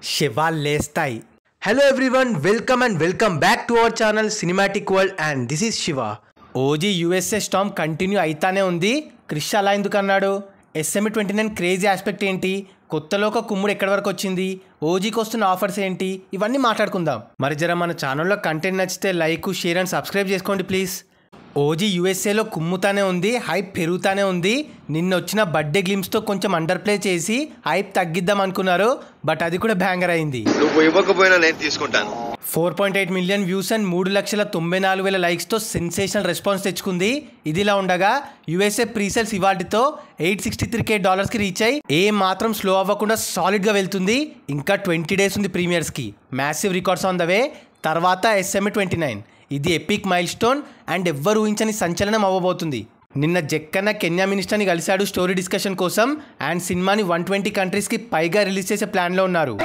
శివాలు లేస్తాయి. Hello everyone, welcome back to our channel cinematic world and this is Shiva. OG USA storm continue అయితానే ఉంది. క్రిష్ అలా ఎందుకు అన్నాడు? SM29 క్రేజీ ఆస్పెక్ట్ ఏంటి? కొత్తలో ఒక కుమ్ముడు ఎక్కడి వరకు వచ్చింది? ఓజీకి వస్తున్న ఆఫర్స్ ఏంటి? ఇవన్నీ మాట్లాడుకుందాం. మరి జర మన ఛానల్లో కంటెంట్ నచ్చితే లైక్, షేర్ అండ్ సబ్స్క్రైబ్ చేసుకోండి ప్లీజ్. ఓజీ యూఎస్ఏలో కుమ్ముతానే ఉంది, హైప్ పెరుగుతానే ఉంది. నిన్న వచ్చిన బర్త్డే గ్లిమ్స్తో కొంచెం అండర్ ప్లే చేసి హైప్ తగ్గిద్దాం అనుకున్నారు, బట్ అది కూడా బ్యాంగర్ అయింది. నువ్వు ఇవ్వకపోయినా నేను తీసుకుంటాను. 4.8 మిలియన్ వ్యూస్ అండ్ 3,94,000 లైక్స్తో సెన్సేషనల్ రెస్పాన్స్ తెచ్చుకుంది. ఇదిలా ఉండగా యూఎస్ఏ ప్రీసేల్స్ ఇవాటితో $863K రీచ్ అయ్యి ఏ మాత్రం స్లో అవ్వకుండా సాలిడ్గా వెళ్తుంది. ఇంకా 20 డేస్ ఉంది ప్రీమియర్స్కి. Massive records on the way. తర్వాత SM29, ఇది ఎపిక్ మైల్ స్టోన్ అండ్ ఎవ్వరు ఊహించని సంచలనం అవ్వబోతుంది. నిన్న జక్కన్న కెన్యా మినిస్టర్ని కలిశాడు స్టోరీ డిస్కషన్ కోసం అండ్ సినిమాని 120 కంట్రీస్కి పైగా రిలీజ్ చేసే ప్లాన్లో ఉన్నారు.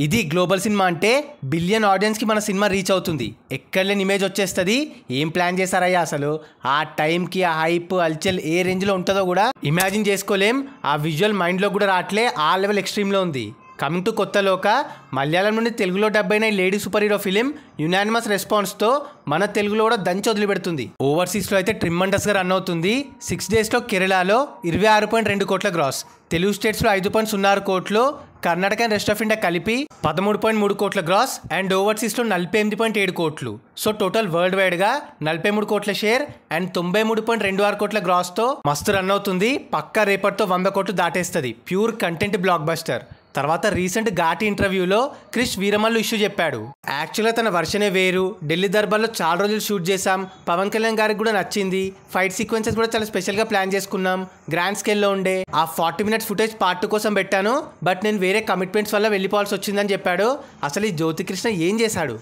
ఇది గ్లోబల్ సినిమా అంటే బిలియన్ ఆడియన్స్కి మన సినిమా రీచ్ అవుతుంది. ఎక్కడలేని ఇమేజ్ వచ్చేస్తుంది. ఏం ప్లాన్ చేశారయ్యా అసలు? ఆ టైంకి ఆ హైప్ హల్చల్ ఏ రేంజ్లో ఉంటుందో కూడా ఇమాజిన్ చేసుకోలేం. ఆ విజువల్ మైండ్లో కూడా రావట్లే. ఆ లెవెల్ ఎక్స్ట్రీమ్లో ఉంది. కమింగ్ టు కొత్తలోక, మలయాళం నుండి తెలుగులో డబ్ అయిన lady super hero film unanimous రెస్పాన్స్తో మన తెలుగులో కూడా దంచి వదిలిపెడుతుంది. ఓవర్సీస్లో అయితే ట్రిమ్మండస్గా రన్ అవుతుంది. 6 డేస్లో కేరళలో 26.2 కోట్ల గ్రాస్, తెలుగు స్టేట్స్లో 5.06 కోట్లు, Karnataka and rest of India కలిపి 13.3 కోట్ల గ్రాస్ అండ్ ఓవర్సీస్లో 48.7 కోట్లు. సో టోటల్ వరల్డ్ వైడ్గా 43 కోట్ల షేర్ అండ్ 93.26 కోట్ల గ్రాస్తో మస్తు రన్ అవుతుంది. పక్కా రేపటితో 100 కోట్లు దాటేస్తుంది. Pure content block buster. తర్వాత రీసెంట్ ఘాటి ఇంటర్వ్యూలో క్రిష్ వీరమల్లు ఇష్యూ చెప్పాడు. యాక్చువల్గా తన వర్షనే వేరు. ఢిల్లీ దర్బార్లో చాలా రోజులు షూట్ చేశాం. పవన్ కళ్యాణ్ గారికి కూడా నచ్చింది. ఫైట్ సీక్వెన్సెస్ కూడా చాలా స్పెషల్గా ప్లాన్ చేసుకున్నాం. గ్రాండ్ స్కేల్లో ఉండే. ఆ 40 మినిట్స్ ఫుటేజ్ పార్ట్ 2 కోసం పెట్టాను, బట్ నేను వేరే కమిట్మెంట్స్ వల్ల వెళ్ళిపోవాల్సి వచ్చిందని చెప్పాడు. అసలు ఈ జ్యోతికృష్ణ ఏం చేశాడు?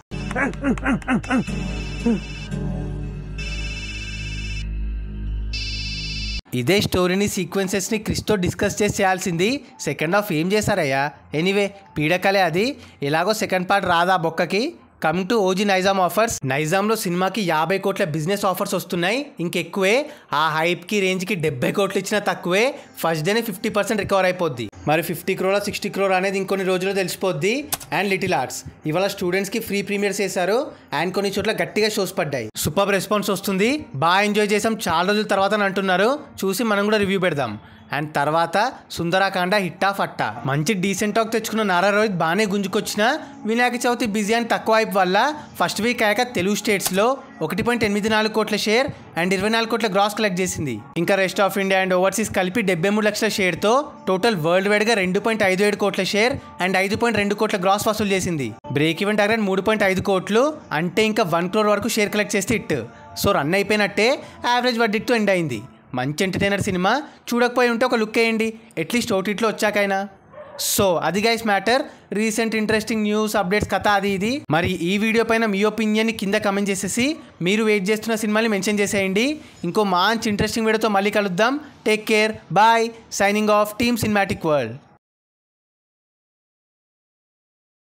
ఇదే స్టోరీని సీక్వెన్సెస్ని క్రిస్తో డిస్కస్ చేసి చేయాల్సింది. సెకండ్ హాఫ్ ఏం చేశారయ్యా? ఎనీవే పీడకలే అది. ఎలాగో సెకండ్ పార్ట్ రాదా బొక్కకి. Coming to OG Nizam offers. నైజాంలో సినిమాకి 50 కోట్ల బిజినెస్ ఆఫర్స్ వస్తున్నాయి. ఇంకెక్కువే. ఆ హైప్కి రేంజ్కి 70 కోట్లు ఇచ్చినా తక్కువే. ఫస్ట్ డేనే 50% రికవర్ అయిపోద్ది. మరి 50 crore 60 crore అనేది ఇంకొన్ని రోజుల్లో తెలిసిపోద్ది. అండ్ లిటిల్ ఆర్ట్స్ ఇవాళ స్టూడెంట్స్కి ఫ్రీ ప్రీమియర్స్ చేశారు అండ్ కొన్ని చోట్ల గట్టిగా షోస్ పడ్డాయి. సూపర్ రెస్పాన్స్ వస్తుంది. బాగా ఎంజాయ్ చేసాం చాలా రోజుల తర్వాత అని అంటున్నారు. చూసి మనం కూడా రివ్యూ పెడదాం. అండ్ తర్వాత సుందరాకాండ హిట్టా ఫట్టా. మంచి డీసెంట్ టాక్ తెచ్చుకున్న నారా రోహిత్ బాగానే గుంజుకొచ్చిన వినాయక చవితి బిజీ అండ్ తక్కువ హైప్ వల్ల ఫస్ట్ వీక్ అయ్యాక తెలుగు స్టేట్స్లో 1.84 కోట్ల షేర్ అండ్ 24 కోట్ల గ్రాస్ కలెక్ట్ చేసింది. ఇంకా rest of India and overseas కలిపి 73 లక్షల షేర్తో టోటల్ వరల్డ్ వైడ్గా 2.57 కోట్ల షేర్ అండ్ 5.2 కోట్ల గ్రాస్ వసూలు చేసింది. బ్రేక్ ఈవెన్ టార్గెట్ 3.5 కోట్లు, అంటే ఇంకా 1 crore వరకు షేర్ కలెక్ట్ చేస్తే హిట్. సో రన్ అయిపోయినట్టే. యావరేజ్ బడ్జెట్తో ఎండ్ అయింది. మంచి ఎంటర్టైనర్ సినిమా. చూడకపోయి ఉంటే ఒక లుక్ వేయండి అట్లీస్ట్ ఓటీటీలో వచ్చాకైనా. సో అది guys matter. Recent interesting news updates కథ అది ఇది. మరి ఈ వీడియో పైన మీ ఒపీనియన్ని కింద కమెంట్ చేసేసి మీరు వెయిట్ చేస్తున్న సినిమాని మెన్షన్ చేసేయండి. ఇంకో మంచి ఇంట్రెస్టింగ్ వీడియోతో మళ్ళీ కలుద్దాం. Take care, bye. Signing off team Cinematic world.